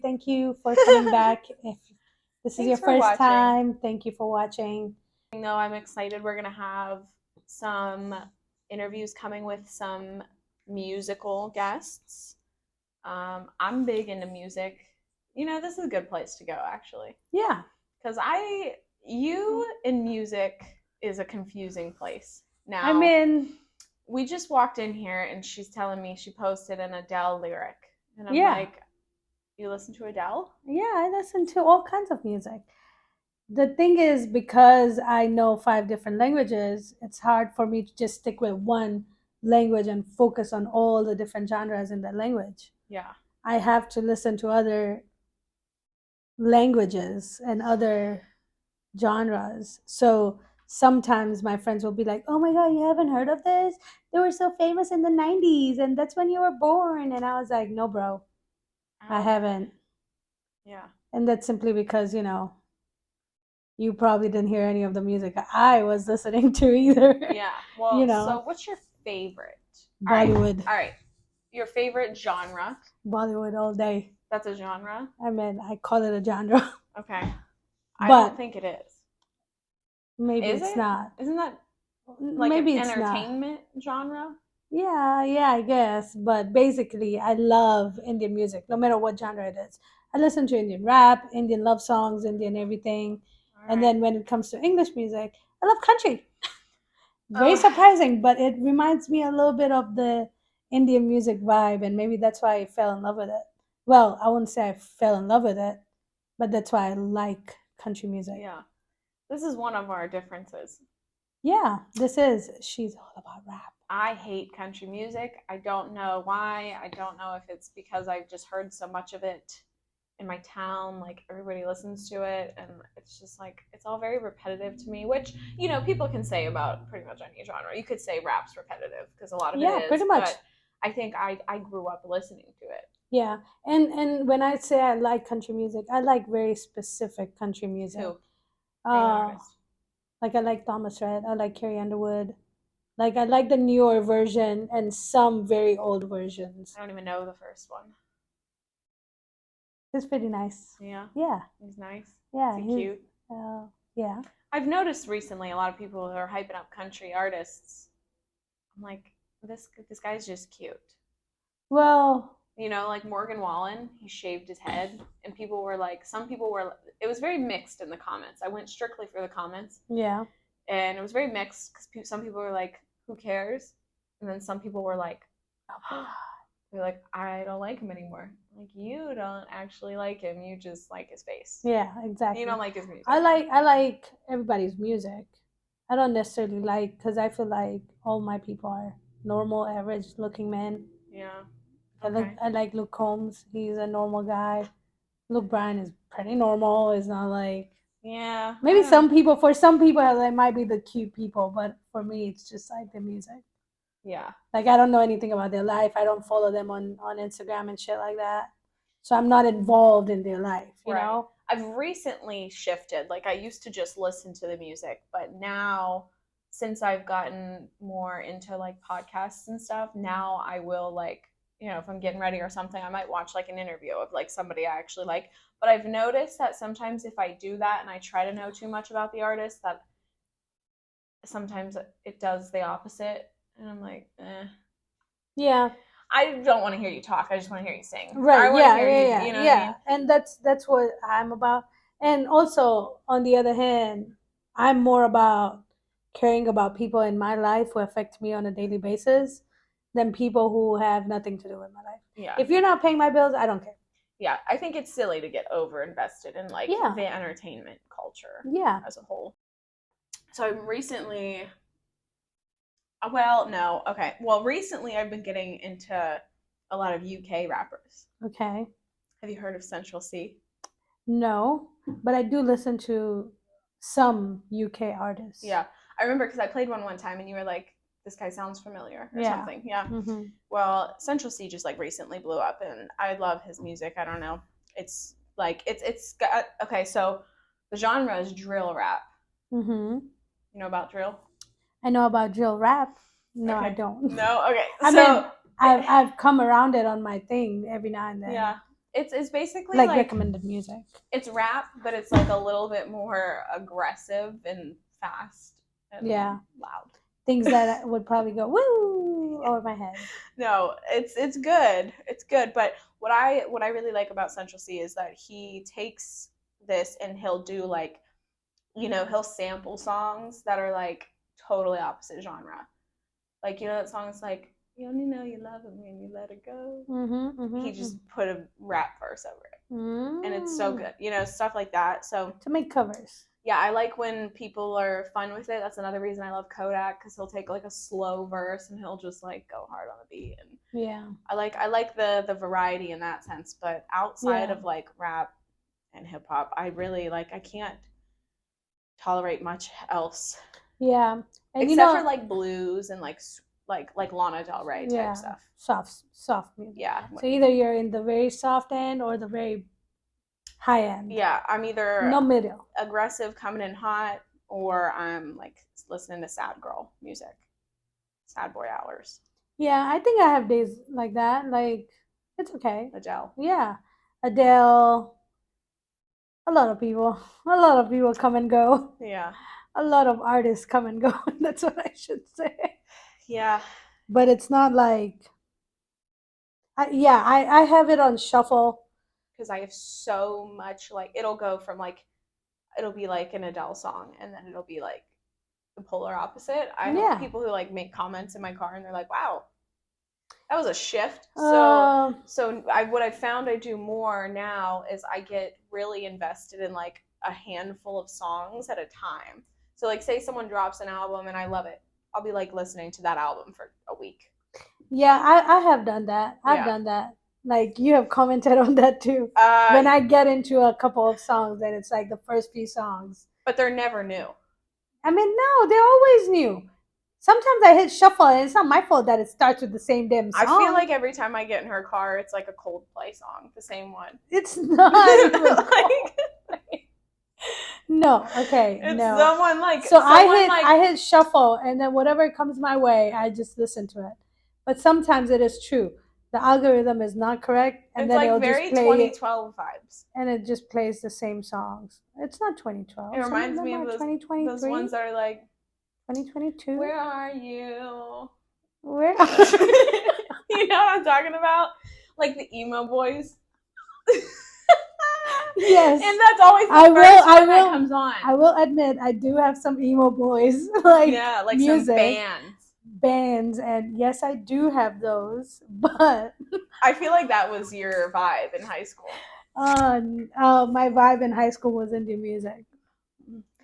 Thank you for coming back. If this is Thanks your for first watching. time, thank you for watching. No, I'm excited. We're going to have some interviews coming with some musical guests. I'm big into music. This is a good place to go, actually. Yeah. Because you in music is a confusing place. Now, I mean, we just walked in here and she's telling me she posted an Adele lyric. And I'm Yeah. like, you listen to Adele? yeah, I listen to all kinds of music. The thing is, because I know 5 different languages, it's hard for me to just stick with one language and focus on all the different genres in that language. Yeah. I have to listen to other languages and other genres. So sometimes my friends will be like, "Oh my god, you haven't heard of this? They were so famous in the 90s and that's when you were born." And I was like, "No, bro. I haven't." Yeah. And that's simply because, you probably didn't hear any of the music I was listening to either. Yeah. Well, so what's your favorite? Bollywood. All right. Your favorite genre? Bollywood all day. That's a genre? I mean, I call it a genre. Okay. I But don't think it is. maybe Is it's it? not. Isn't that like Maybe an it's not. entertainment genre? Yeah, I guess. But basically, I love Indian music, no matter what genre it is. I listen to Indian rap, Indian love songs, Indian everything. And then when it comes to English music, I love country. Very surprising, but it reminds me a little bit of the Indian music vibe, and maybe that's why I fell in love with it. Well, I wouldn't say I fell in love with it, but that's why I like country music. Yeah. This is one of our differences. Yeah, she's all about rap. I hate country music. I don't know why. I don't know if it's because I've just heard so much of it in my town, like everybody listens to it, and it's just like it's all very repetitive to me, which people can say about pretty much any genre. You could say rap's repetitive because a lot of it is, pretty much. but I think I grew up listening to it. Yeah, and when I say I like country music, I like very specific country music. Who? Like I like Thomas Rhett, I like Carrie Underwood. Like I like the newer version and some very old versions. I don't even know the first one. It's pretty nice. Yeah. Yeah. He's nice. Yeah. Is he cute? Yeah. I've noticed recently a lot of people who are hyping up country artists. I'm like, this guy's just cute. Well, like Morgan Wallen, he shaved his head, and some people were, it was very mixed in the comments. I went strictly for the comments. Yeah. And it was very mixed because some people were like, who cares? And then some people were like, oh, they're like, I don't like him anymore. Like, you don't actually like him. You just like his face. Yeah, exactly. You don't like his music. I like everybody's music. I don't necessarily like, because I feel like all my people are normal, average looking men. Yeah. Okay. I like Luke Combs. He's a normal guy. Luke Bryan is pretty normal. It's not like, yeah. Maybe some people, for some people, they might be the cute people, but for me, it's just like the music. Yeah. Like, I don't know anything about their life. I don't follow them on Instagram and shit like that. So I'm not involved in their life, you know? I've recently shifted. Like, I used to just listen to the music, but now, since I've gotten more into like podcasts and stuff, now I will like, if I'm getting ready or something, I might watch like an interview of like somebody I actually like. But I've noticed that sometimes if I do that and I try to know too much about the artist, that sometimes it does the opposite. And I'm like, eh. Yeah. I don't want to hear you talk. I just want to hear you sing. Right. Yeah. You know what I mean? And that's what I'm about. And also, on the other hand, I'm more about caring about people in my life who affect me on a daily basis than people who have nothing to do with my life. Yeah. If you're not paying my bills, I don't care. Yeah, I think it's silly to get over invested in like the entertainment culture as a whole. So recently, recently I've been getting into a lot of UK rappers. Okay. Have you heard of Central C? No, but I do listen to some UK artists. Yeah, I remember because I played one time and you were like, this guy sounds familiar or something. Yeah. Mm-hmm. Well, Central C just like recently blew up and I love his music. I don't know. It's like, it's got, okay, so the genre is drill rap. Mm-hmm. You know about drill? I know about drill rap. No, I don't. No? Okay. I mean, I've come around it on my thing every now and then. Yeah. It's basically Like like recommended music. it's rap, but it's like a little bit more aggressive and fast and Yeah. loud. Things that would probably go woo over my head. No, it's good. It's good. But what I really like about Central C is that he takes this and he'll do like, he'll sample songs that are like totally opposite genre. Like, that song's like, you only know you love it when you let it go. He just put a rap verse over it. And it's so good. Stuff like that. So to make covers. yeah, I like when people are fun with it. That's another reason I love Kodak, because he'll take like a slow verse and he'll just like go hard on the beat. And Yeah. I like the variety in that sense. But outside of like rap and hip hop, I really I can't tolerate much else. Yeah. And except for like blues and like Lana Del Rey type stuff. Soft music. Yeah. So either you're in the very soft end or the very high end. Yeah, I'm either no middle. aggressive coming in hot, or I'm like listening to sad girl music, sad boy hours. Yeah, I think I have days like that. Like it's okay. Adele. Yeah, Adele. A lot of people come and go. Yeah. A lot of artists come and go. That's what I should say. Yeah. But it's not like I have it on shuffle. Because I have so much, like, it'll go from like, it'll be like an Adele song, and then it'll be like the polar opposite. I have people who like make comments in my car, and they're like, "Wow, that was a shift." So what I found I do more now is I get really invested in like a handful of songs at a time. So like, say someone drops an album and I love it, I'll be like listening to that album for a week. Yeah, I have done that. I've done that. Like you have commented on that too. When I get into a couple of songs and it's like the first few songs. But they're never new. I mean, no, they're always new. Sometimes I hit shuffle and it's not my fault that it starts with the same damn song. I feel like every time I get in her car, it's like a Coldplay song, the same one. It's not even like no, okay, it's no. Someone like so someone I hit shuffle and then whatever comes my way, I just listen to it. But sometimes it is true. The algorithm is not correct, and it's then like it'll very just play 2012 vibes. And it just plays the same songs. It's not 2012. It reminds me of those ones that are like 2022. Where are you? Where? You know what I'm talking about? Like the emo boys. Yes. And that's always the first one that comes on. I will admit I do have some emo boys like music, some bands, and yes, I do have those. But I feel like that was your vibe in high school. My vibe in high school was indie music.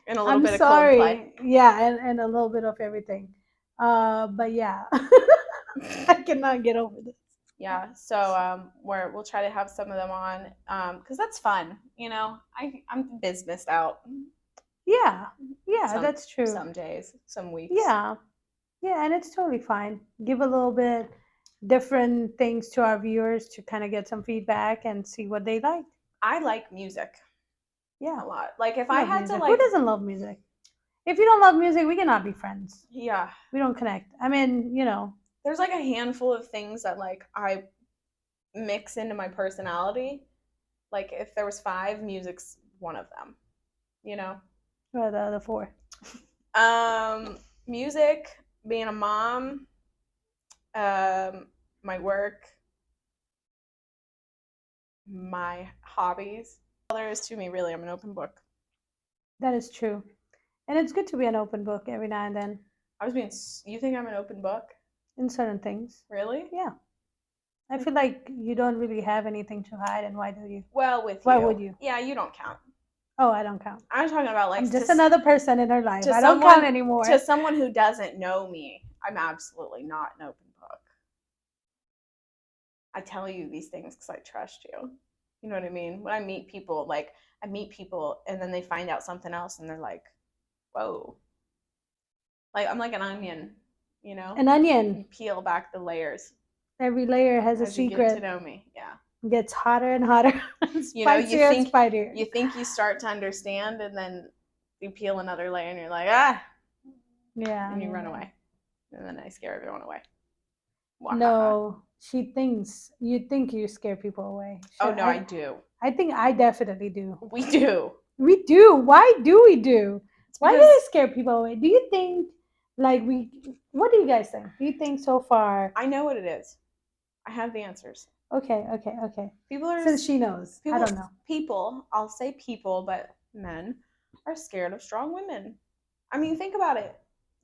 And a little bit of Coldplay. Yeah, and a little bit of everything. But yeah, I cannot get over this. Yeah, so we'll try to have some of them on, because that's fun. I'm businessed out. Yeah, that's true. Some days, some weeks. Yeah, and it's totally fine. Give a little bit different things to our viewers to kind of get some feedback and see what they like. I like music. Yeah, a lot. Like if I had music. to like, who doesn't love music? If you don't love music, we cannot be friends. Yeah, we don't connect. I mean, there's like a handful of things that like I mix into my personality. Like if there was 5, music's one of them. What are the other 4? Music, being a mom, my work, my hobbies. All there is to me, really. I'm an open book. That is true, and it's good to be an open book every now and then. You think I'm an open book? In certain things. Really? Yeah. I feel like you don't really have anything to hide, and why do you? Well, why would you? Yeah, you don't count. Oh, I don't count. I'm talking about like I'm just another person in her life. I don't count anymore. To someone who doesn't know me, I'm absolutely not an open book. I tell you these things because I trust you. You know what I mean? When I meet people, and then they find out something else and they're like, whoa. Like I'm like an onion, An onion. You peel back the layers. Every layer has a secret. You get to know me, yeah. It gets hotter and hotter. You think you start to understand, and then you peel another layer, and you're like, ah. Yeah. And you run away, and then I scare everyone away. No, she thinks you think you scare people away. Oh no, I do. I think I definitely do. We do. We do. Why do we do? It's Why do because we scare people away? Do you think like we? What do you guys think? Do you think so far? I know what it is. I have the answers. Okay, okay, okay. People are Since she knows, I don't know. People, I'll say people, but men are scared of strong women. I mean, think about it.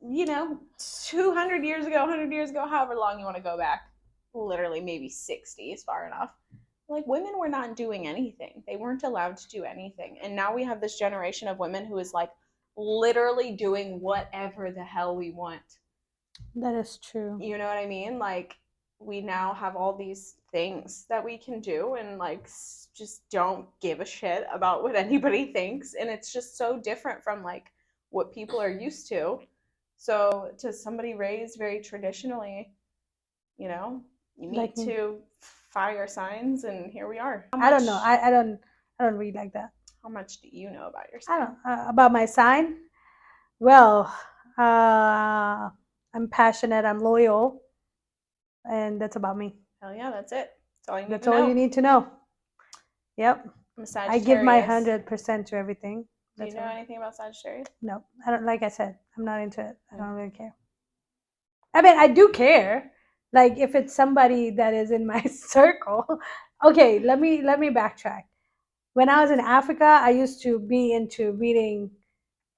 200 years ago, 100 years ago, however long you want to go back, literally maybe 60 is far enough. Like, women were not doing anything. They weren't allowed to do anything. And now we have this generation of women who is like literally doing whatever the hell we want. That is true. You know what I mean? Like, we now have all these things that we can do and like just don't give a shit about what anybody thinks, and it's just so different from like what people are used to. So to somebody raised very traditionally, you need Like me. to fire signs, and here we are. I don't know. I don't read like that. How much do you know about I yourself? don't about my sign. Well, I'm passionate. I'm loyal, and that's about me. Hell yeah, that's it. That's all you need That's to all know. you need to know. Yep. I'm a I give my Sagittarius. 100% to everything. Do you That's know all. anything about Sagittarius? No, I don't. Like I said, I'm not into it. I don't really care. I mean, I do care. Like if it's somebody that is in my circle. Okay, let me backtrack. When I was in Africa, I used to be into reading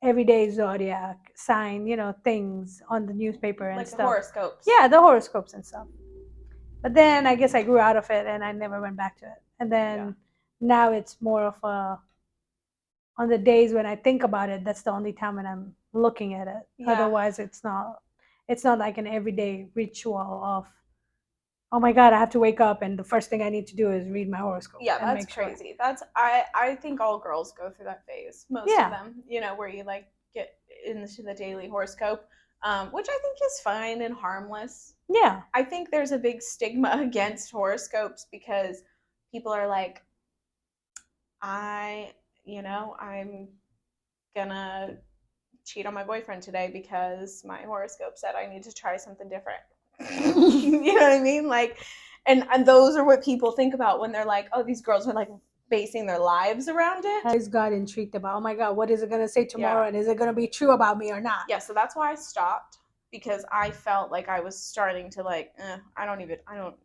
everyday zodiac sign, things on the newspaper and Like stuff. horoscopes. Yeah, the horoscopes and stuff. But then I guess I grew out of it and I never went back to it. And then now it's more of a on the days when I think about it, that's the only time when I'm looking at it. Yeah. Otherwise it's not like an everyday ritual of, oh my god, I have to wake up and the first thing I need to do is read my horoscope. Yeah, and that's make sure. crazy. I think all girls go through that phase. Most of them, where you like get into the daily horoscope, which I think is fine and harmless. Yeah. I think there's a big stigma against horoscopes because people are like, I'm gonna cheat on my boyfriend today because my horoscope said I need to try something different. You know what I mean? Like, and those are what people think about when they're like, oh, these girls are like basing their lives around it. I always got intrigued about, oh my god, what is it going to say tomorrow, and is it going to be true about me or not? Yeah, so that's why I stopped, because I felt like I was starting to like, I don't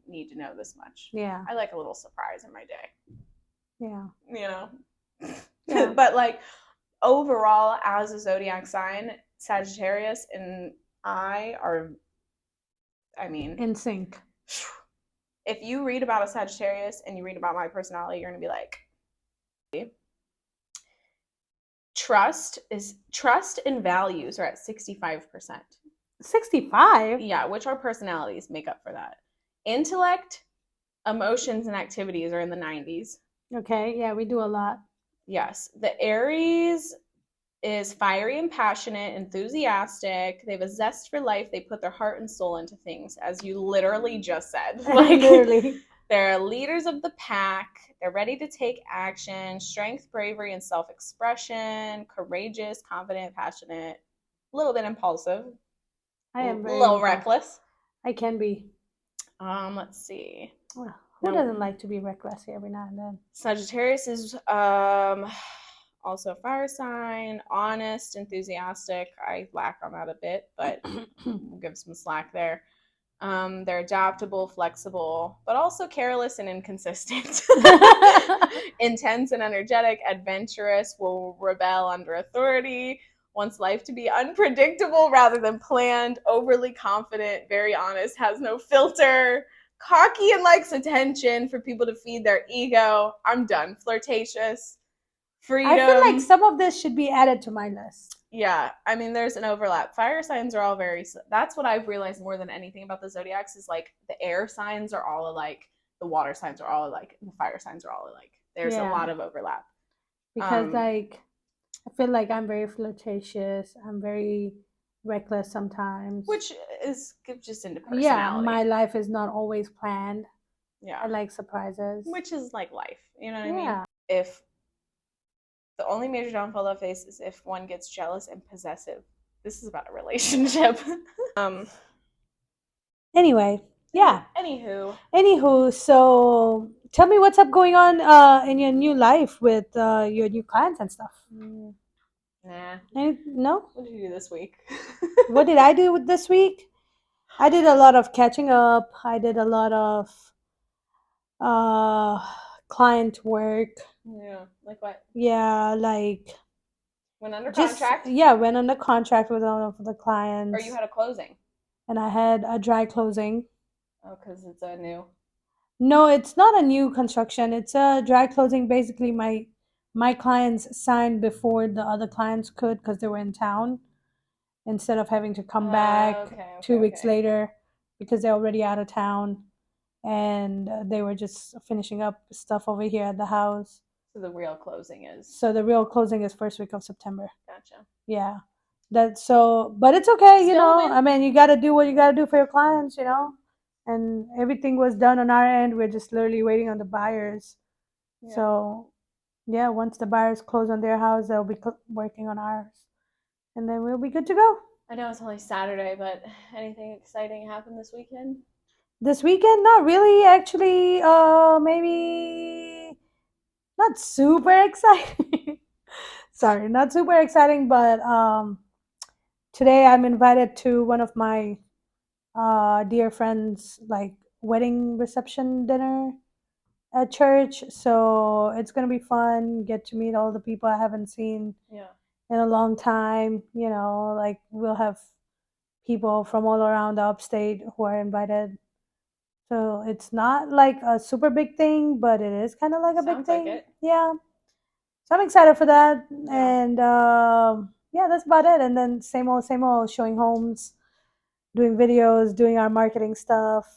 need to know this much. Yeah. I like a little surprise in my day. Yeah. Yeah. But like overall, as a zodiac sign, Sagittarius and I are, in sync. If you read about a Sagittarius and you read about my personality, you're gonna be like, trust and values are at 65%. 65? Yeah, which our personalities make up for that. Intellect, emotions, and activities are in the 90s. Okay, yeah, we do a lot. Yes. The Aries is fiery and passionate, enthusiastic. They have a zest for life. They put their heart and soul into things, as you literally just said. Like, literally. They're leaders of the pack. They're ready to take action. Strength, bravery, and self-expression. Courageous, confident, passionate. A little bit impulsive. I am very a little impulsive. reckless. I can be. Let's see. Well, who doesn't like to be reckless every now and then? Sagittarius is also a fire sign, honest, enthusiastic. I lack on that a bit, but we'll give some slack there. They're adaptable, flexible, but also careless and inconsistent. Intense and energetic, adventurous, will rebel under authority, wants life to be unpredictable rather than planned, overly confident, very honest, has no filter, cocky and likes attention for people to feed their ego. I'm done. Flirtatious. Freedom. I feel like some of this should be added to my list. Yeah, I mean, there's an overlap. Fire signs are all that's what I've realized more than anything about the zodiacs is like the air signs are all alike, the water signs are all alike, and the fire signs are all alike. There's a lot of overlap. Because I feel like I'm very flirtatious. I'm very reckless sometimes. Which is just into personality. Yeah, my life is not always planned. Yeah. I like surprises. Which is like life. You know what I mean? If the only major downfall of face is if one gets jealous and possessive. This is about a relationship. Anyway, Yeah. Anywho, So tell me what's up going on in your new life with your new clients and stuff. nah. No? What did you do this week? What did I do with this week? I did a lot of catching up. I did a lot of uh, client work. Yeah, like what? Yeah, like Went under just contract? yeah, went under contract with one of the clients. Or you had a closing? And I had a dry closing. Oh, because it's a new. No, it's not a new construction. It's a dry closing. Basically, my clients signed before the other clients could because they were in town, instead of having to come back Okay, 2 weeks later because they're already out of town, and they were just finishing up stuff over here at the house. So the real closing is. So the real closing is first week of September. Gotcha. Yeah. That's so, but it's okay, you Still know. win. I mean, you got to do what you got to do for your clients, you know. And everything was done on our end. We're just literally waiting on the buyers. Yeah. So, yeah, once the buyers close on their house, they'll be working on ours, and then we'll be good to go. I know it's only Saturday, but anything exciting happened this weekend? This weekend, not really. Actually, maybe not super exciting. Sorry, not super exciting, but today I'm invited to one of my dear friends' like wedding reception dinner at church. So it's gonna be fun. Get to meet all the people I haven't seen in a long time. You know, like we'll have people from all around the upstate who are invited. So it's not like a super big thing, but it is kind of like a big Sounds like thing. it. Yeah. So I'm excited for that. Yeah. And yeah, that's about it. And then same old, showing homes, doing videos, doing our marketing stuff,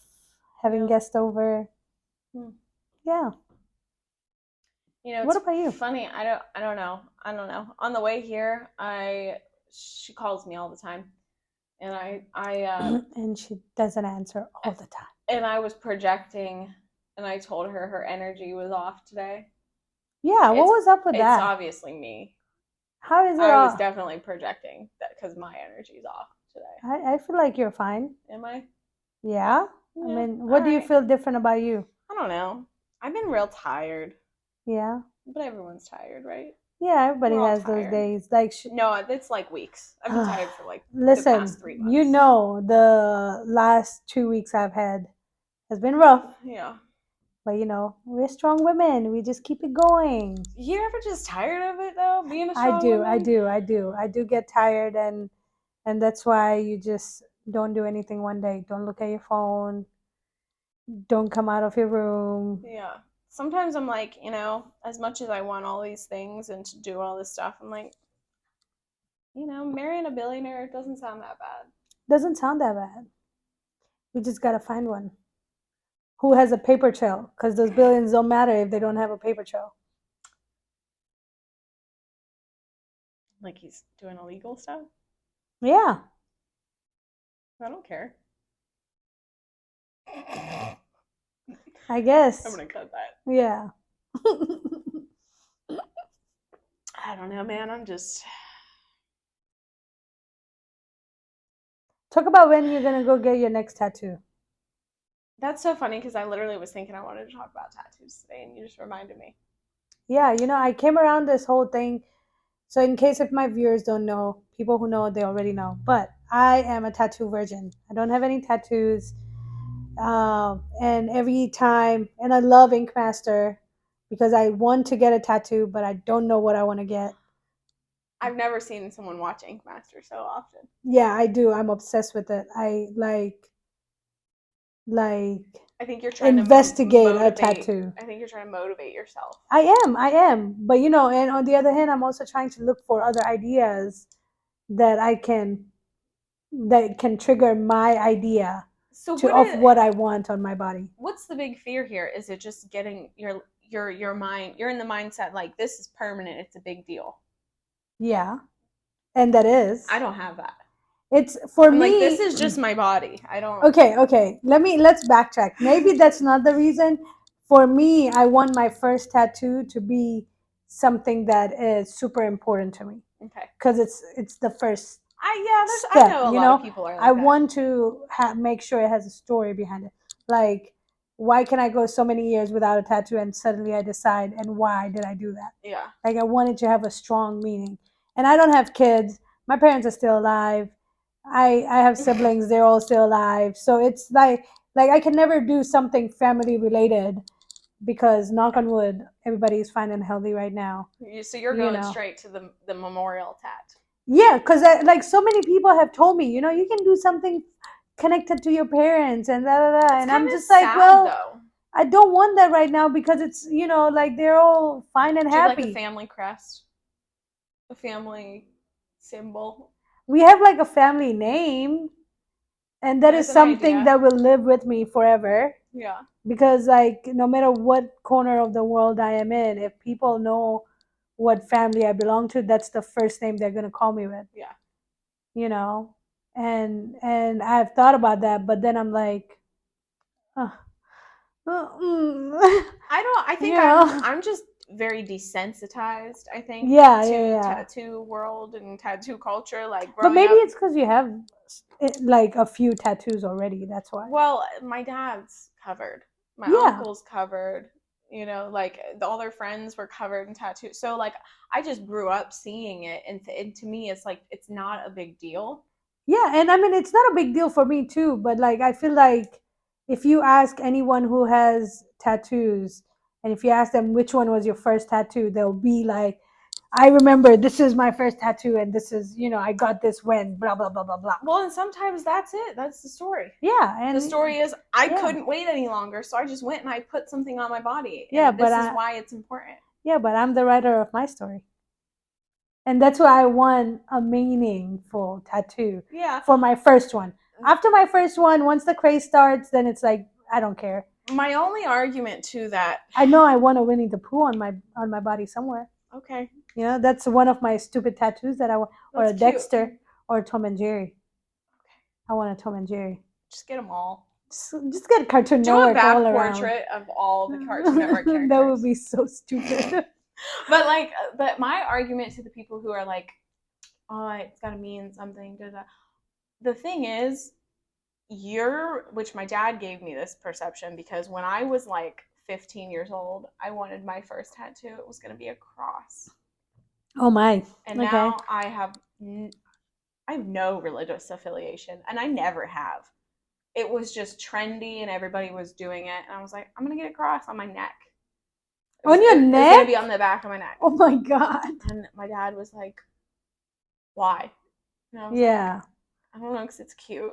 having Yeah. guests over. Yeah. You know, What it's about you? funny. I don't know. On the way here, she calls me all the time, and and she doesn't answer all the time. And I was projecting, and I told her her energy was off today. Yeah, what was up with that? It's obviously me. How is it? I was definitely projecting that because my energy's off today. I feel like you're fine. Am I? Yeah. I mean, what do you feel different about you? I don't know. I've been real tired. Yeah. But everyone's tired, right? Yeah, everybody has those days. Like no, it's like weeks. I've been tired for like listen, the past 3 months. You know, the last 2 weeks I've had has been rough. Yeah. But you know, we're strong women. We just keep it going. You ever just tired of it though? Being a strong woman? I do get tired, and that's why you just don't do anything one day. Don't look at your phone. Don't come out of your room. Yeah. Sometimes I'm like, you know, as much as I want all these things and to do all this stuff, I'm like, you know, marrying a billionaire doesn't sound that bad. Doesn't sound that bad. We just gotta find one who has a paper trail, because those billions don't matter if they don't have a paper trail. Like he's doing illegal stuff? Yeah. I don't care. I guess. I'm gonna cut that. Yeah. I don't know, man. I'm just. Talk about when you're gonna go get your next tattoo. That's so funny because I literally was thinking I wanted to talk about tattoos today, and you just reminded me. Yeah, you know, I came around this whole thing. So, in case if my viewers don't know, people who know, they already know. But I am a tattoo virgin. I don't have any tattoos. And every time, and I love Ink Master because I want to get a tattoo, but I don't know what I want to get. I've never seen someone watch Ink Master so often. Yeah, I do. I'm obsessed with it. I like I think you're trying investigate to a tattoo. I think you're trying to motivate yourself. I am. But you know, and on the other hand, I'm also trying to look for other ideas that can trigger my idea of what I want on my body. What's the big fear here? Is it just getting your mind? You're in the mindset like this is permanent. It's a big deal. Yeah, and that is. I don't have that. It's for me. Like, this is just my body. I don't. Okay. Let's backtrack. Maybe that's not the reason. For me, I want my first tattoo to be something that is super important to me. Okay. Because it's the first. I know a lot of people are like I want to make sure it has a story behind it. Like, why can I go so many years without a tattoo and suddenly I decide, and why did I do that? Yeah. Like, I wanted to have a strong meaning. And I don't have kids. My parents are still alive. I have siblings, they're all still alive. So it's like I can never do something family related because knock on wood, everybody's fine and healthy right now. So you're You going know. straight to the memorial tat. Yeah, because like so many people have told me, you can do something connected to your parents and da da da. It's And kind I'm of just like, sad well, though. I don't want that right now because it's, like they're all fine and Do you like a happy. family crest? A family symbol? We have like a family name, and that is There's an something idea. that will live with me forever. Yeah. Because like no matter what corner of the world I am in, if people know what family I belong to, that's the first name they're gonna call me with. Yeah. You know, and I've thought about that, but then I'm like, uh, I think you know, I'm just very desensitized, I think, yeah, yeah, to yeah. tattoo world and tattoo culture. Like But growing maybe up, it's because you have like a few tattoos already. That's why. well, my dad's covered. My Yeah, uncle's covered. Like all their friends were covered in tattoos. So like I just grew up seeing it, and to me, it's like it's not a big deal. yeah, and I mean it's not a big deal for me too. But like I feel like if you ask anyone who has tattoos, and if you ask them which one was your first tattoo, they'll be like, I remember this is my first tattoo, and this is, I got this when blah blah blah blah blah. Well, and sometimes that's it. That's the story. Yeah, The and story is I yeah, couldn't wait any longer, so I just went and I put something on my body, yeah, and but this is why it's important. I'm the writer of my story, and that's why I want a meaningful tattoo Yeah. for my first one. After my first one, once the craze starts, then it's like I don't care. My only argument to that, I know I want a Winnie the Pooh on my body somewhere. okay, That's one of my stupid tattoos that I want, or a that's cute. Dexter, or a Tom and Jerry. I want a Tom and Jerry. Just get them all. Just get Cartoon Do a Network back all around. portrait of all the Cartoon Network characters. That would be so stupid. But my argument to the people who are like, oh, it's gotta mean something. Da, da. The thing is, which my dad gave me this perception because when I was like 15 years old, I wanted my first tattoo. It was gonna be a cross. Oh my! And okay. now I have no religious affiliation, and I never have. It was just trendy, and everybody was doing it, and I was like, I'm gonna get a cross on my neck. On your neck? It's gonna be on the back of my neck. Oh my god! And my dad was like, "Why?" And I was yeah. like, I don't know, because it's cute.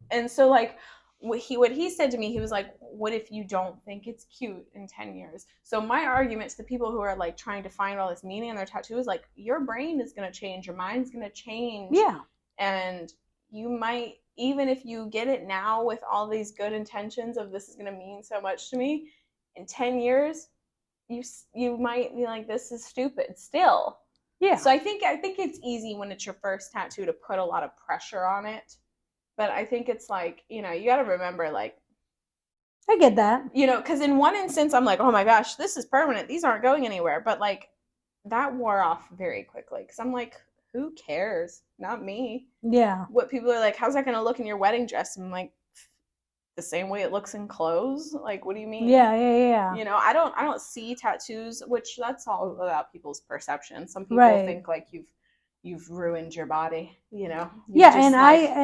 And so like what he said to me, he was like, what if you don't think it's cute in 10 years? So my argument to the people who are like trying to find all this meaning in their tattoo is like, your brain is going to change, your mind's going to change. Yeah. And you might, even if you get it now with all these good intentions of this is going to mean so much to me, in 10 years you might be like, this is stupid still. Yeah. So I think it's easy when it's your first tattoo to put a lot of pressure on it. But I think it's like, you got to remember, like, I get that. Because in one instance, I'm like, oh my gosh, this is permanent. These aren't going anywhere. But like, that wore off very quickly because I'm like, who cares? Not me. Yeah. What people are like, how's that going to look in your wedding dress? I'm like, the same way it looks in clothes. Like, what do you mean? Yeah. I don't see tattoos, which that's all about people's perception. Some people right. think like you've ruined your body, yeah, and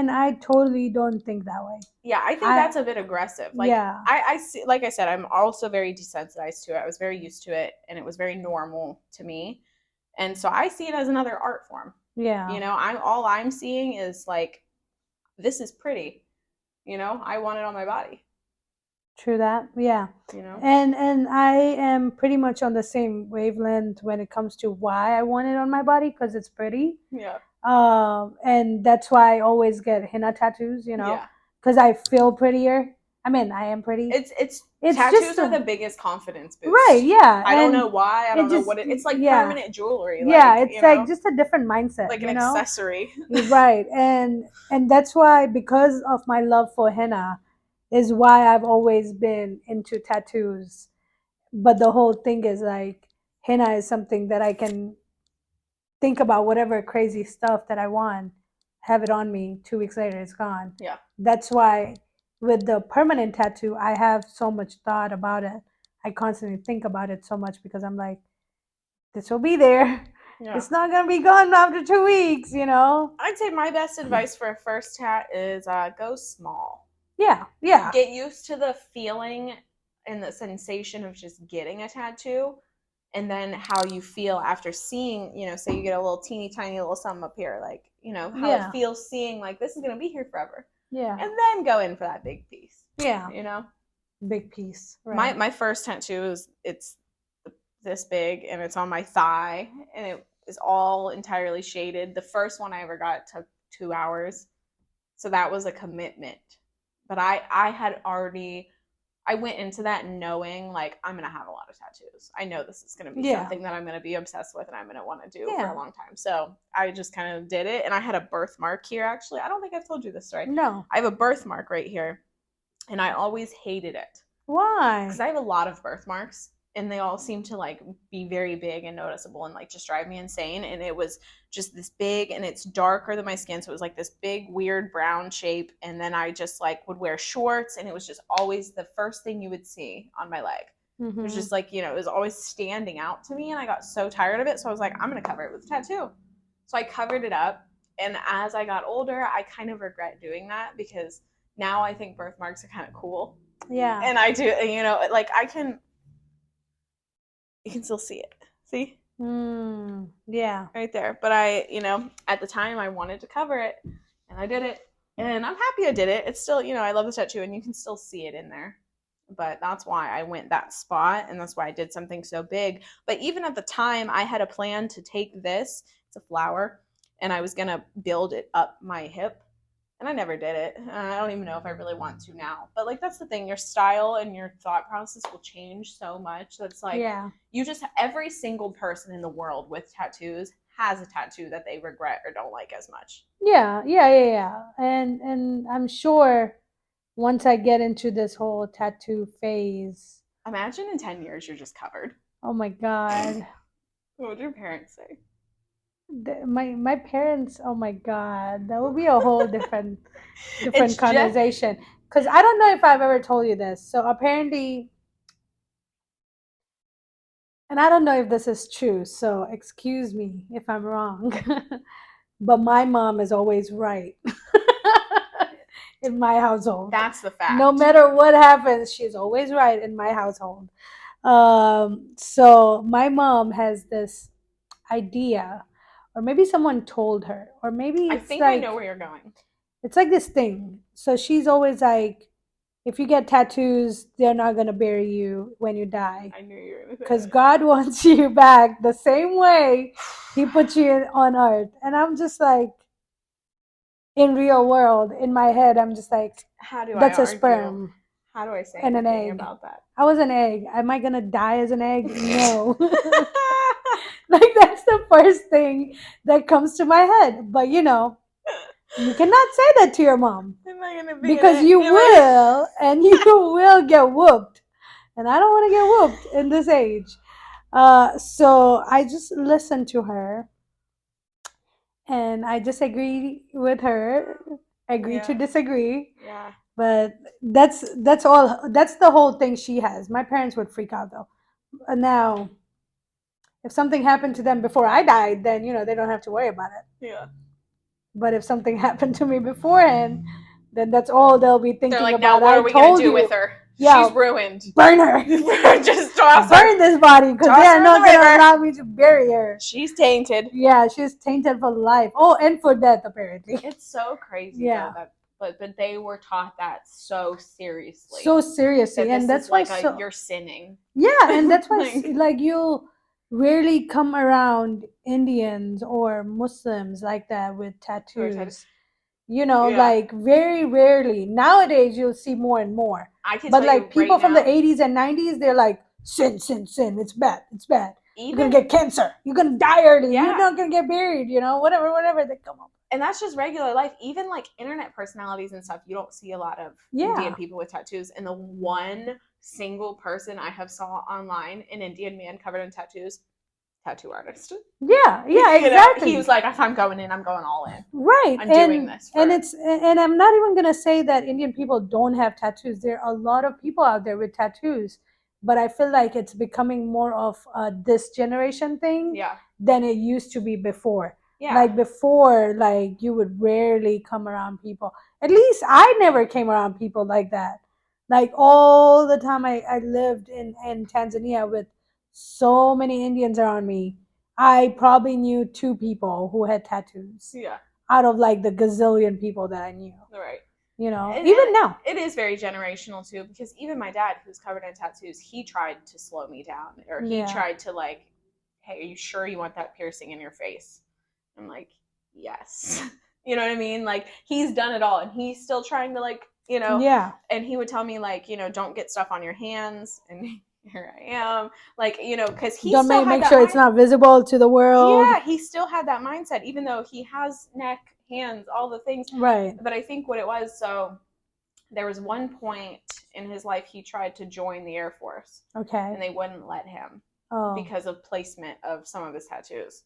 I totally don't think that way. Yeah, I think that's a bit aggressive. Like, yeah. I see, like I said, I'm also very desensitized to it. I was very used to it, and it was very normal to me, and so I see it as another art form. Yeah, I'm seeing is like, this is pretty. I want it on my body. True that. Yeah. And I am pretty much on the same wavelength when it comes to why I want it on my body, because it's pretty. Yeah. And that's why I always get henna tattoos, because I feel prettier. I mean, I am pretty. It's tattoos are the biggest confidence boost. Right, yeah. I don't know why. I don't know what it's like. Yeah. Permanent jewelry. Yeah, it's like just a different mindset. Like an accessory. Right. And that's why, because of my love for henna, is why I've always been into tattoos. But the whole thing is like, henna is something that I can think about whatever crazy stuff that I want, have it on me, 2 weeks later it's gone. Yeah. That's why with the permanent tattoo, I have so much thought about it. I constantly think about it so much because I'm like, this will be there. Yeah. It's not gonna be gone after 2 weeks, you know. I'd say my best advice for a first tat is go small. Yeah, yeah, Get used to the feeling and the sensation of just getting a tattoo, and then how you feel after seeing, say you get a little teeny tiny little something up here, like, how it yeah, feels seeing like this is going to be here forever. yeah, And then go in for that big piece. yeah. You know? Big piece, My right? my first tattoo it's this big and it's on my thigh and it is all entirely shaded. The first one I ever got took 2 hours. So that was a commitment. But I had already I went into that knowing like I'm gonna have a lot of tattoos. I know this is gonna be Yeah, something that I'm gonna be obsessed with and I'm gonna want to do for yeah. a long time. So I just kind of did it, and I had a birthmark here. Actually, I don't think I've told you this story. No, I have a birthmark right here, and I always hated it because why? I have a lot of birthmarks and they all seem to like be very big and noticeable and like just drive me insane. And it was just this big and it's darker than my skin. So it was like this big, weird brown shape. And then I just like would wear shorts and it was just always the first thing you would see on my leg. It was just like, it was always standing out to me. And I got so tired of it. So I was like, I'm going to cover it with a tattoo. So I covered it up. And as I got older, I kind of regret doing that because now I think birthmarks are kind of cool. Yeah. And I do, like you can still see it. See? Yeah. Right there. But at the time I wanted to cover it and I did it. And I'm happy I did it. It's still, I love the tattoo and you can still see it in there. But that's why I went that spot and that's why I did something so big. But even at the time, I had a plan to take this, it's a flower, and I was going to build it up my hip. And I never did it. I don't even know if I really want to now. But like that's the thing, your style and your thought process will change so much. That's like every single person in the world with tattoos has a tattoo that they regret or don't like as much. Yeah. And I'm sure once I get into this whole tattoo phase. Imagine in 10 years you're just covered. Oh my God. What would your parents say? My parents, oh my God, that would be a whole different It's conversation. Because I don't know if I've ever told you this. So apparently, and I don't know if this is true, so excuse me if I'm wrong, but my mom is always right in my household. That's the fact. No matter what happens, she's always right in my household. So my mom has this idea, or maybe someone told her, or maybe I think I know where you're going. It's like this thing. So she's always like, if you get tattoos, they're not going to bury you when you die. I knew you were going to say because God wants you back the same way He put you on earth. And I'm just like, in real world, in my head, I'm just like, how do that's I a sperm. How do I say and an egg about that? I was an egg. Am I gonna die as an egg? No. Like that's the first thing that comes to my head. But you cannot say that to your mom. Am I gonna be because you will, and you will get whooped. And I don't want to get whooped in this age. So I just listen to her, and I just agree with her, agree to disagree. Yeah. But that's all. That's the whole thing she has. My parents would freak out though. Now, if something happened to them before I died, then they don't have to worry about it. Yeah. But if something happened to me beforehand, then that's all they'll be thinking like, about. Now what are we gonna do with her? Yeah, she's ruined. Burn her. Just toss burn this body because they are not going to allow me to bury her. She's tainted. Yeah, she's tainted for life. Oh, and for death apparently. It's so crazy. Yeah. Though, but they were taught that so seriously. So seriously, and that's why you're sinning. Yeah, and that's why like you rarely come around Indians or Muslims like that with tattoos. Like very rarely. Nowadays, you'll see more and more. But like people from the 80s and 90s, they're like, sin. It's bad. It's bad. You're going to get cancer. You're going to die early. You're not going to get buried, whatever they come up. And that's just regular life. Even like internet personalities and stuff, you don't see a lot of Indian people with tattoos. And the one single person I have saw online, an Indian man covered in tattoos, tattoo artist. Yeah, You know, exactly. he was like, if I'm going in, I'm going all in. Right. I'm doing this. And I'm not even gonna say that Indian people don't have tattoos. There are a lot of people out there with tattoos, but I feel like it's becoming more of this generation thing Yeah. than it used to be before. Yeah. Like before, like you would rarely come around people. At least I never came around people like that. Like all the time I lived in Tanzania with so many Indians around me. I probably knew 2 people who had tattoos. Yeah. Out of like the gazillion people that I knew. Right. You know, And even now. It is very generational too, because even my dad, who's covered in tattoos, he tried to slow me down, or he tried to like, hey, are you sure you want that piercing in your face? I'm like, yes. You know what I mean? Like, he's done it all, and he's still trying to, like, you know. Yeah. And he would tell me, like, you know, don't get stuff on your hands, and here I am, like, you know, because he don't still make sure it's not visible to the world. Yeah, he still had that mindset, even though he has neck, hands, all the things. Right. But I think what it was, so there was one point in his life he tried to join the Air Force. Okay. And they wouldn't let him because of placement of some of his tattoos.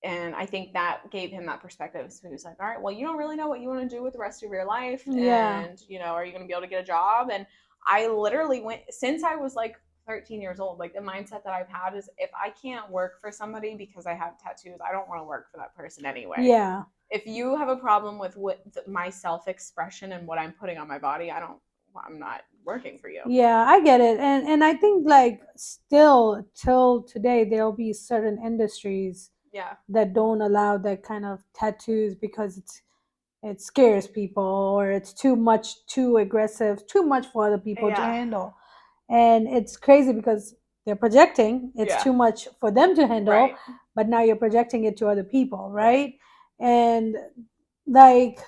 And I think that gave him that perspective. So he was like, all right, well, you don't really know what you want to do with the rest of your life. Yeah. And, you know, are you going to be able to get a job? And I literally went, since I was like 13 years old, like the mindset that I've had is if I can't work for somebody because I have tattoos, I don't want to work for that person anyway. Yeah. If you have a problem with what my self-expression and what I'm putting on my body, I'm not working for you. Yeah, I get it. And I think like still till today there'll be certain industries that don't allow that kind of tattoos because it scares people or it's too aggressive, too much for other people to handle. And it's crazy because they're projecting, it's too much for them to handle, but now you're projecting it to other people, right? And like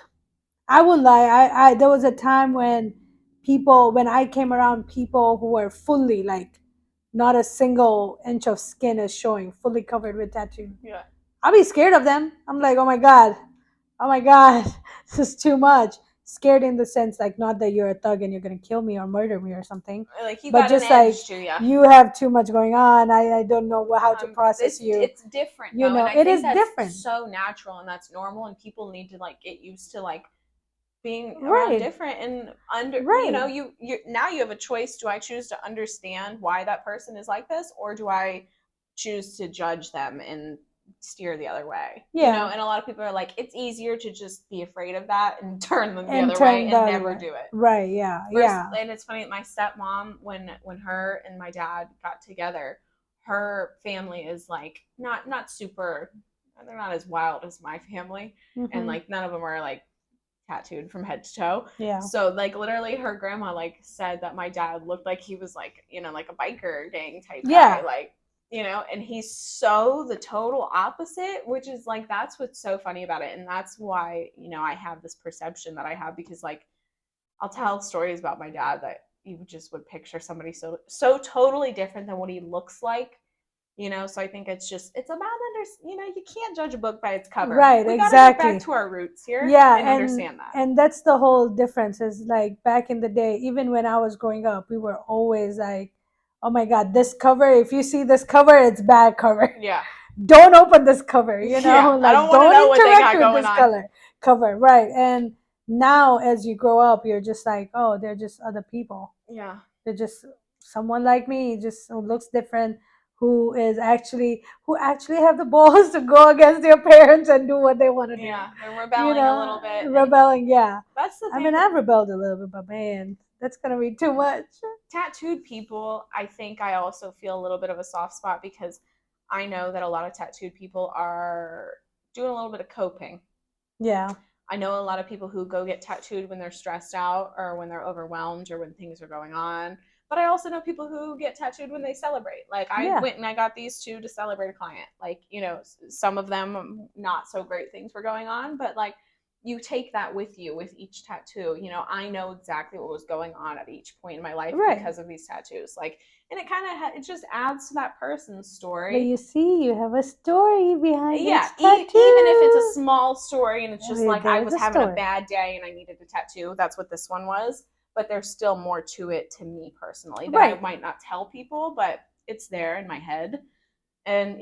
I wouldn't lie, I there was a time when I came around people who were fully like not a single inch of skin is showing, fully covered with tattoo. Yeah. I'll be scared of them. I'm like, oh my god, this is too much. Scared in the sense like not that you're a thug and you're gonna kill me or murder me or something, like you but got just an like edge to you. You have too much going on. I don't know how to process you. It's different, you know. and I it think is that's different. So natural, and that's normal, and people need to like get used to like being around different and you know, you now you have a choice. Do I choose to understand why that person is like this, or do I choose to judge them and steer the other way? You know, and a lot of people are like, it's easier to just be afraid of that and turn them the other way and never do it. Right. Yeah. And it's funny, my stepmom, when her and my dad got together, her family is like not super, they're not as wild as my family. And like none of them are like tattooed from head to toe. Yeah. So like literally her grandma like said that my dad looked like he was like, you know, like a biker gang type guy, like, you know, and he's so the total opposite, which is like, that's what's so funny about it. And that's why, you know, I have this perception that I have, because like I'll tell stories about my dad that you just would picture somebody so totally different than what he looks like. You know, so I think it's about you know, you can't judge a book by its cover. Right, we exactly. Gotta get back to our roots here. Yeah, and understand that. And that's the whole difference. Is like back in the day, even when I was growing up, we were always like, "Oh my God, this cover! If you see this cover, it's bad cover. Yeah, don't open this cover. You know, like I don't want to know what they got going on. Cover, right? And now, as you grow up, you're just like, oh, they're just other people. Yeah, they're just someone like me, just who looks different, who actually have the balls to go against their parents and do what they want to do. Yeah, they're rebelling a little bit. Rebelling, yeah. That's the thing. I mean, I've rebelled a little bit, but man, that's gonna be too much. Tattooed people, I think I also feel a little bit of a soft spot, because I know that a lot of tattooed people are doing a little bit of coping. Yeah. I know a lot of people who go get tattooed when they're stressed out or when they're overwhelmed or when things are going on. But I also know people who get tattooed when they celebrate. Like I went and I got these 2 to celebrate a client. Like, you know, some of them not so great things were going on, but like you take that with you with each tattoo. You know, I know exactly what was going on at each point in my life because of these tattoos. Like, and it kind of it just adds to that person's story. But you see, you have a story behind each tattoo. Even if it's a small story and it's just like I was having a bad day and I needed a tattoo. That's what this one was. But there's still more to it to me personally that I might not tell people, but it's there in my head. And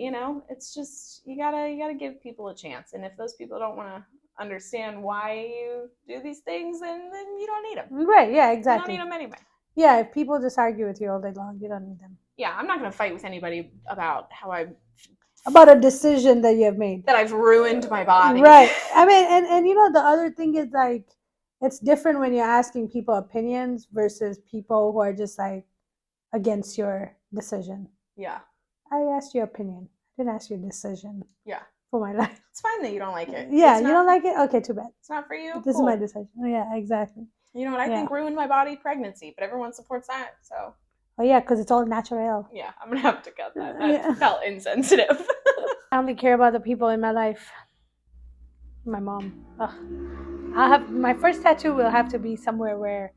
it's just you gotta give people a chance. And if those people don't want to understand why you do these things, then you don't need them. Right, yeah, You don't exactly. need them anyway. Yeah, if people just argue with you all day long, you don't need them. Yeah, I'm not gonna fight with anybody about how About a decision that you have made. that I've ruined my body. Right. I mean, and the other thing is like, it's different when you're asking people opinions versus people who are just like against your decision. Yeah. I asked your opinion. I didn't ask your decision. Yeah. For my life. It's fine that you don't like it. Yeah, you don't like it? Okay, too bad. It's not for you. This is my decision. Yeah, exactly. You know what I think ruined my body? Pregnancy, but everyone supports that, so. Oh yeah, because it's all natural. Yeah, I'm gonna have to cut that. That felt insensitive. I only care about the people in my life. My mom. Ugh. I'll have my first tattoo will have to be somewhere where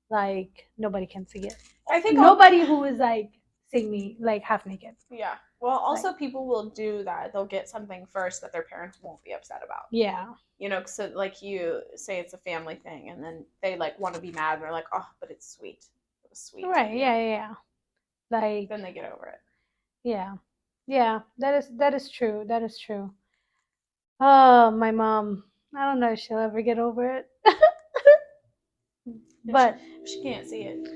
like nobody can see it. I think nobody who is like seeing me like half naked. Yeah. Well, also people will do that. They'll get something first that their parents won't be upset about. Yeah. So like you say it's a family thing, and then they like want to be mad, and they're like, oh, but it's sweet. It was sweet. Right. Yeah. Like then they get over it. Yeah. Yeah. That is true. That is true. Oh, my mom. I don't know if she'll ever get over it. But she can't see it.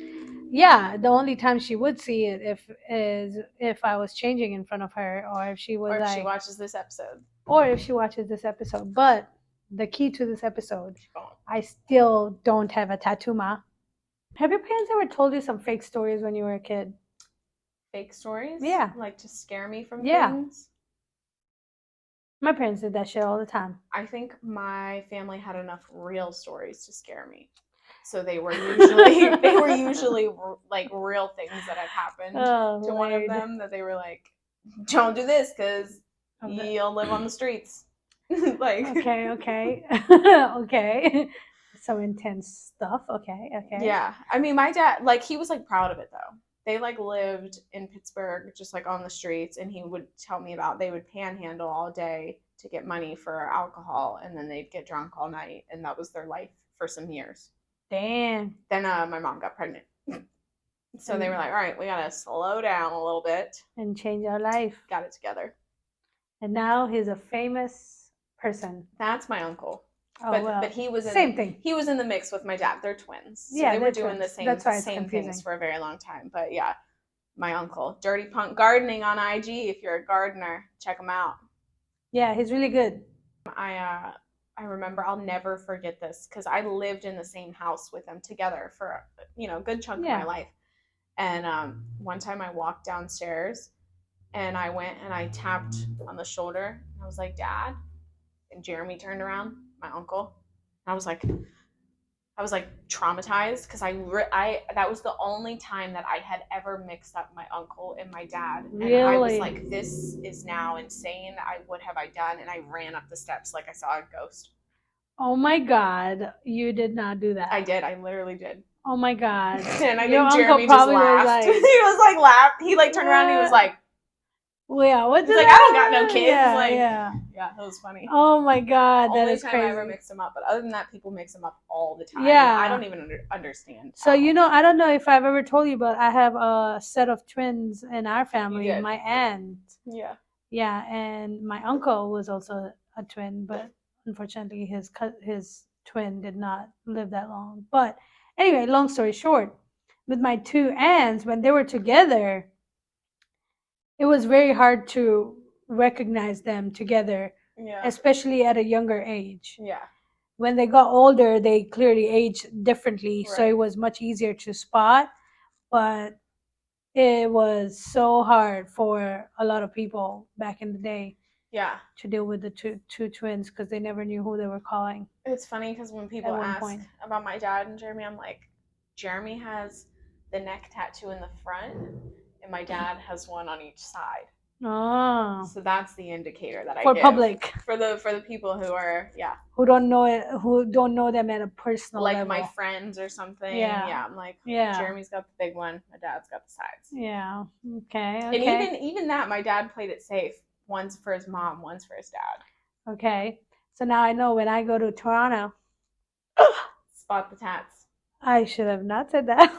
Yeah, the only time she would see it if I was changing in front of her, or if she was or if like, she watches this episode. Or if she watches this episode. But the key to this episode, I still don't have a tattoo, ma. Have your parents ever told you some fake stories when you were a kid? Fake stories? Yeah. Like to scare me from things? My parents did that shit all the time. I think my family had enough real stories to scare me. So they were usually like real things that had happened to one of them, that they were like, don't do this because you'll live on the streets. Like okay. Some intense stuff. Okay. Yeah. I mean, my dad, like, he was like proud of it though. They like lived in Pittsburgh, just like on the streets, and he would tell me about they would panhandle all day to get money for alcohol, and then they'd get drunk all night, and that was their life for some years. Damn. Then my mom got pregnant. So they were like, all right, we got to slow down a little bit. And change our life. Got it together. And now he's a famous person. That's my uncle. Oh, but he was same thing. He was in the mix with my dad. They're twins. So yeah, they were doing twins. the same things for a very long time. But yeah, my uncle. Dirty Punk Gardening on IG. If you're a gardener, check him out. Yeah, he's really good. I remember, I'll never forget this, because I lived in the same house with them together for a good chunk of my life. And one time I walked downstairs and I went and I tapped on the shoulder and I was like, Dad. And Jeremy turned around, my uncle. And I was like traumatized, because that was the only time that I had ever mixed up my uncle and my dad. Really? And I was like, this is now insane. What have I done? And I ran up the steps like I saw a ghost. Oh my God. You did not do that. I did. I literally did. Oh my God. And I think Jeremy just laughed. He was like, laughed. He like turned around and he was like, well, yeah, he's like, I don't got no kids. Yeah, that was funny. Oh my God, that is crazy. Only time I ever mixed them up, but other than that, people mix them up all the time. Yeah, I don't even understand. So I don't know if I've ever told you, but I have a set of twins in our family. My aunt. Yeah. Yeah, and my uncle was also a twin, but unfortunately, his twin did not live that long. But anyway, long story short, with my two aunts, when they were together, it was very hard to recognize them together, especially at a younger age. Yeah. When they got older, they clearly aged differently, so it was much easier to spot. But it was so hard for a lot of people back in the day. Yeah. To deal with the two twins, because they never knew who they were calling. It's funny because when people ask about my dad and Jeremy, I'm like, Jeremy has the neck tattoo in the front, and my dad has one on each side. Oh. So that's the indicator that I give. Public. For the people who are who don't know it, who don't know them at a personal level. Like my friends or something. Yeah. I'm like, Jeremy's got the big one, my dad's got the sides. Yeah. Okay. And even that, my dad played it safe. One's for his mom, one's for his dad. Okay. So now I know when I go to Toronto. Spot the tats. I should have not said that.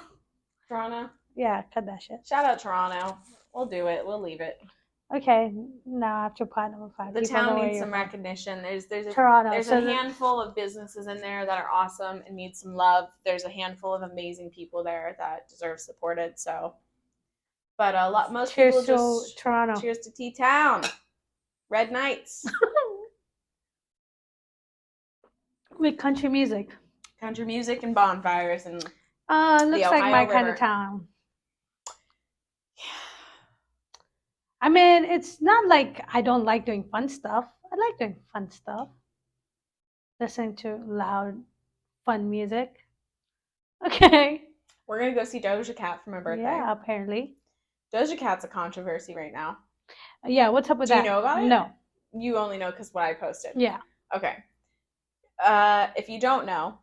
Toronto? Yeah, cut that shit. Shout out Toronto. We'll do it. We'll leave it. Okay, now after Platinum 5, The people town know where needs you're some from. recognition. Toronto. There's a So handful of businesses in there that are awesome and need some love. There's a handful of amazing people there that deserve supported. So, but most people cheers to just Toronto. cheers to T Town, Red Knights, With country music. country music and bonfires and the Looks like Ohio my kind of River. town. I mean, it's not like I don't like doing fun stuff. I like doing fun stuff. Listening to loud, fun music. Okay. We're gonna go see Doja Cat for my birthday. Yeah, apparently. Doja Cat's a controversy right now. Yeah, what's up with Do that? you know about it? No. You only know because what I posted. Yeah. Okay. If you don't know,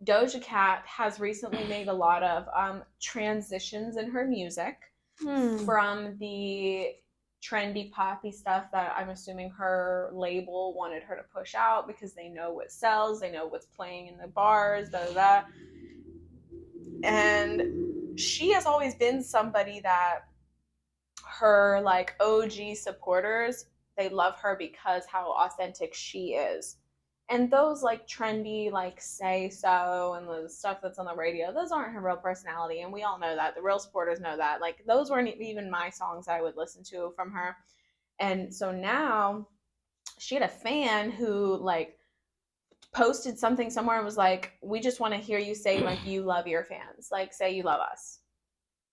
Doja Cat has recently made a lot of transitions in her music from the trendy poppy stuff that I'm assuming her label wanted her to push out because they know what sells, they know what's playing in the bars, da da da. And she has always been somebody that her like OG supporters, they love her because how authentic she is. And those like trendy like say so and the stuff that's on the radio, those aren't her real personality, and we all know that. The real supporters know that. Like those weren't even my songs I would listen to from her. And so now she had a fan who like posted something somewhere and was like, "We just want to hear you say like you love your fans. Like say you love us."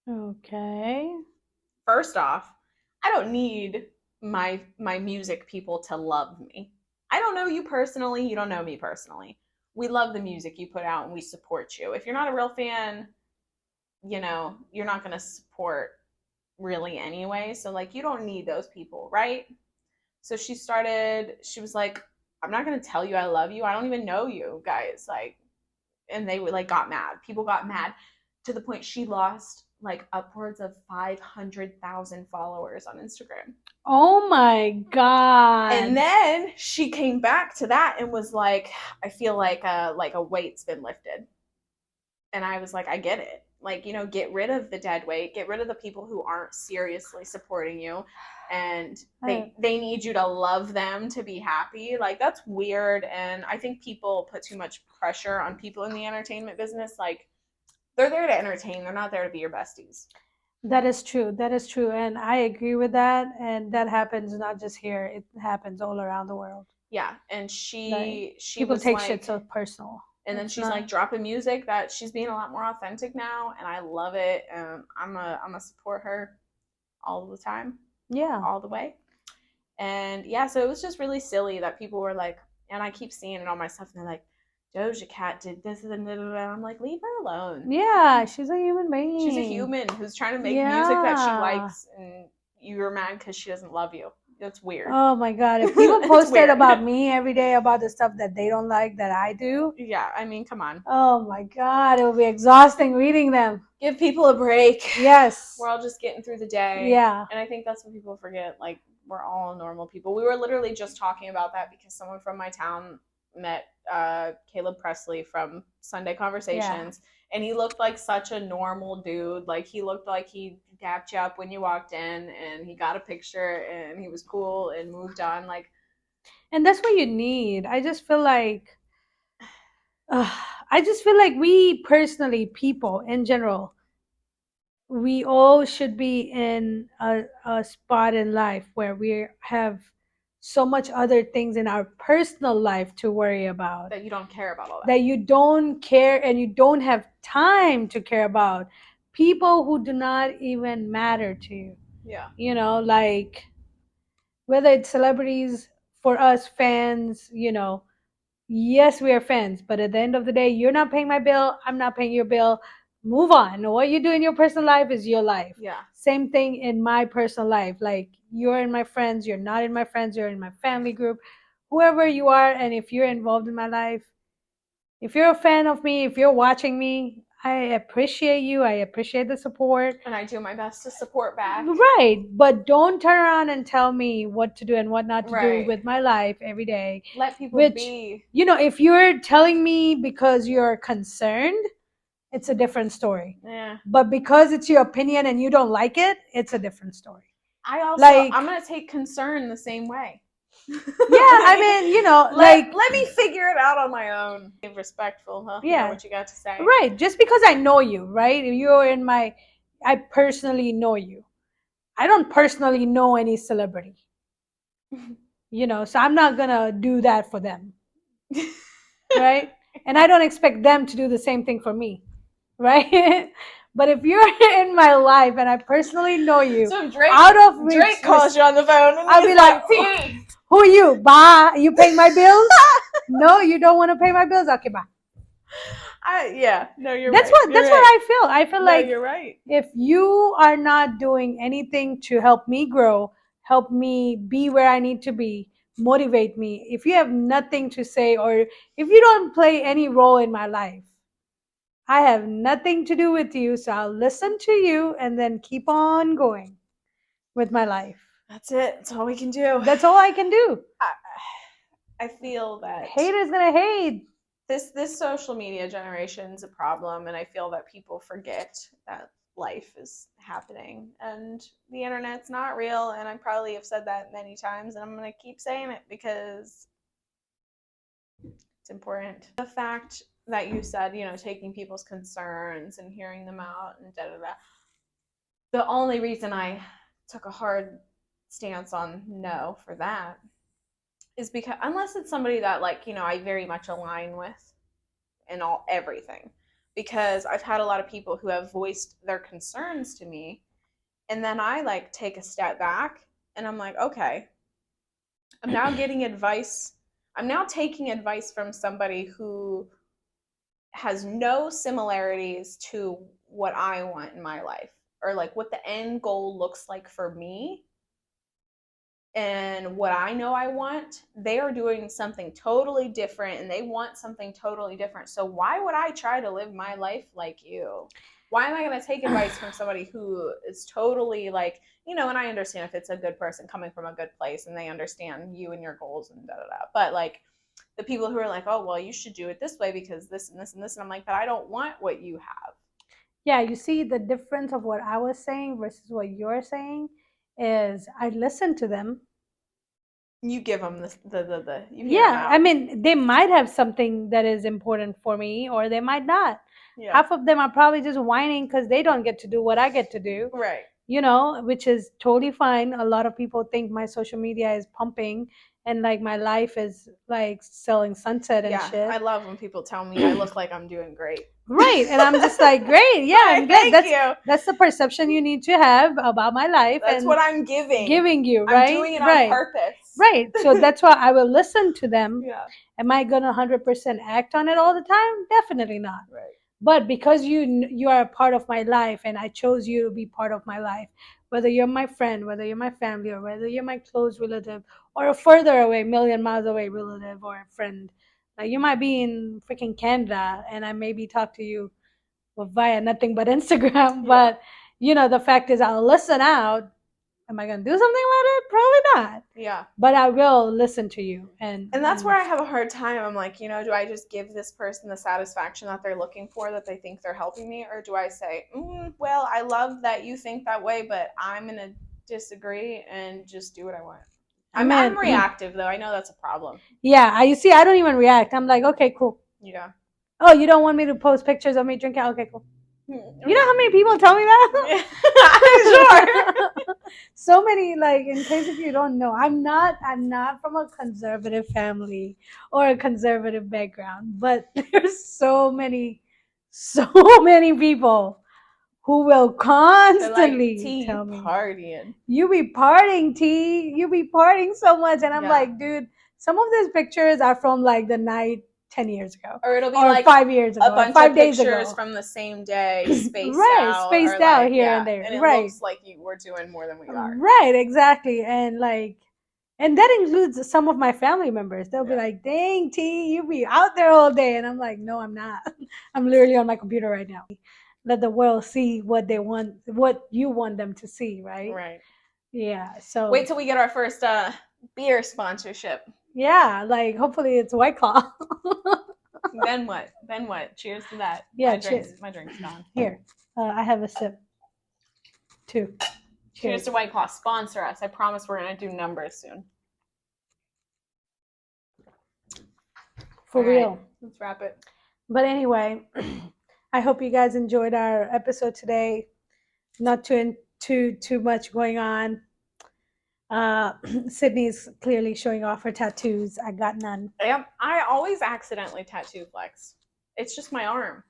Okay. First off, I don't need my music people to love me. I don't know you personally, you don't know me personally. We love the music you put out and we support you. If you're not a real fan, you're not going to support really anyway. So like you don't need those people, right? So she was like, I'm not going to tell you I love you. I don't even know you guys. Like, and they like got mad. People got mad to the point she lost like upwards of 500,000 followers on Instagram. Oh my god. And then she came back to that and was like, I feel like a weight's been lifted. And I was like, I get it. Like, get rid of the dead weight, get rid of the people who aren't seriously supporting you, and they need you to love them to be happy. Like that's weird, and I think people put too much pressure on people in the entertainment business. Like they're there to entertain, they're not there to be your besties. That is true. That is true. And I agree with that. And that happens not just here, it happens all around the world. Yeah. And she people was take like, shit so personal. And then she's like dropping music that she's being a lot more authentic now, and I love it. And I'm a support her all the time. Yeah. All the way. And yeah, so it was just really silly that people were like, and I keep seeing it on my stuff, and they're like, Doja Cat did this and I'm like, leave her alone. Yeah, she's a human being. She's a human who's trying to make music that she likes, and you're mad because she doesn't love you. That's weird. Oh my god, if people posted about me every day about the stuff that they don't like that I do. Yeah, I mean, come on. Oh my god, it will be exhausting reading them. Give people a break. Yes. We're all just getting through the day. Yeah. And I think that's what people forget. Like, we're all normal people. We were literally just talking about that because someone from my town met Caleb Presley from Sunday Conversations. Yeah. And he looked like such a normal dude. Like, he looked like he dapped you up when you walked in, and he got a picture, and he was cool and moved on. Like, and that's what you need. I just feel like we personally, people in general, we all should be in a spot in life where we have so much other things in our personal life to worry about that you don't care about all that you don't care and you don't have time to care about people who do not even matter to you. Yeah. Like whether it's celebrities, for us fans, yes, we are fans, but at the end of the day, you're not paying my bill, I'm not paying your bill. Move on. What you do in your personal life is your life. Yeah. Same thing in my personal life. Like, you're in my friends, you're not in my friends, you're in my family group, whoever you are. And if you're involved in my life, if you're a fan of me, if you're watching me, I appreciate you. I appreciate the support. And I do my best to support back. Right. But don't turn around and tell me what to do and what not to do with my life every day. Let people be. If you're telling me because you're concerned, it's a different story. Yeah. But because it's your opinion and you don't like it, it's a different story. I'm gonna take concern the same way. Yeah, I mean, let me figure it out on my own. Be respectful, huh? Yeah. You know what you got to say. Right. Just because I know you, right? I personally know you. I don't personally know any celebrity. So I'm not gonna do that for them. Right? And I don't expect them to do the same thing for me. Right? But if you're in my life and I personally know you, so Drake calls you on the phone and I'll be like, who are you? Bye. You paying my bills? No, you don't want to pay my bills? Okay, bye. No, you're That's right. That's what I feel. I feel like you're right. If you are not doing anything to help me grow, help me be where I need to be, motivate me, if you have nothing to say, or if you don't play any role in my life, I have nothing to do with you. So I'll listen to you and then keep on going with my life. That's it. That's all we can do. That's all I can do. I feel that haters gonna hate. This social media generation is a problem, and I feel that people forget that life is happening and the internet's not real. And I probably have said that many times, and I'm gonna keep saying it because it's important. The fact that you said, taking people's concerns and hearing them out and da da da. The only reason I took a hard stance on no for that is because unless it's somebody that I very much align with in everything, because I've had a lot of people who have voiced their concerns to me, and then I take a step back and I'm like, okay, I'm now getting advice. I'm now taking advice from somebody who has no similarities to what I want in my life, or what the end goal looks like for me. And what I know I want, they are doing something totally different, and they want something totally different. So why would I try to live my life like you? Why am I going to take advice from somebody who is totally and I understand if it's a good person coming from a good place and they understand you and your goals and da da da. But the people who are like, oh, well, you should do it this way because this and this and this. And I'm like, but I don't want what you have. Yeah, you see the difference of what I was saying versus what you're saying is I listen to them. You give them yeah, I mean, they might have something that is important for me, or they might not. Yeah. Half of them are probably just whining because they don't get to do what I get to do. Right. Which is totally fine. A lot of people think my social media is pumping and my life is selling sunset and shit. I love when people tell me I look like I'm doing great. Right. And I'm just like, great. Yeah, I'm good. That's the perception you need to have about my life. That's what I'm giving you, right? I'm doing it on purpose. Right. So that's why I will listen to them. Yeah. Am I going to 100% act on it all the time? Definitely not. Right. But because you are a part of my life and I chose you to be part of my life, whether you're my friend, whether you're my family, or whether you're my close relative, or a further away, million miles away relative or a friend. You might be in freaking Canada and I maybe talk to you via nothing but Instagram. Yeah. But the fact is I'll listen out. Am I going to do something about it? Probably not. Yeah. But I will listen to you. And that's where I have a hard time. I'm like, do I just give this person the satisfaction that they're looking for, that they think they're helping me? Or do I say, well, I love that you think that way, but I'm going to disagree and just do what I want. I'm reactive, though. I know that's a problem. Yeah. You see, I don't even react. I'm like, okay, cool. Yeah. Oh, you don't want me to post pictures of me drinking? Okay, cool. You know how many people tell me that? I'm sure. So many, in case if you don't know, I'm not from a conservative family or a conservative background, but there's so many people who will constantly tell me, partying. You be partying, T. You be partying so much. And I'm like, dude, some of these pictures are from the night 10 years ago, or it'll be 5 years ago, a bunch 5 of days pictures ago from the same day, spaced out here and there, and it right? Looks like we're doing more than we are, right? Exactly, and that includes some of my family members. They'll be like, "Dang, T, you be out there all day," and I'm like, "No, I'm not. I'm literally on my computer right now." Let the world see what they want, what you want them to see, right? Right. Yeah. So wait till we get our first beer sponsorship. Yeah, hopefully it's White Claw. Then what? Cheers to that. Yeah, my drink's gone. Here, I have a sip too. Cheers to White Claw. Sponsor us. I promise we're going to do numbers soon. For All right, real. let's wrap it. But anyway, I hope you guys enjoyed our episode today. Not too much going on. Sydney's clearly showing off her tattoos. I got none. I always accidentally tattoo flex. It's just my arm.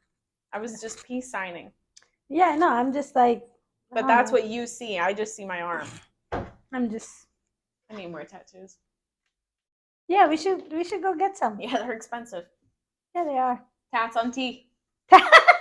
I was just peace signing. Yeah, no, I'm just like. But that's what you see. I just see my arm. I'm just. I need more tattoos. Yeah, we should go get some. Yeah, they're expensive. Yeah, they are. Tats on tea.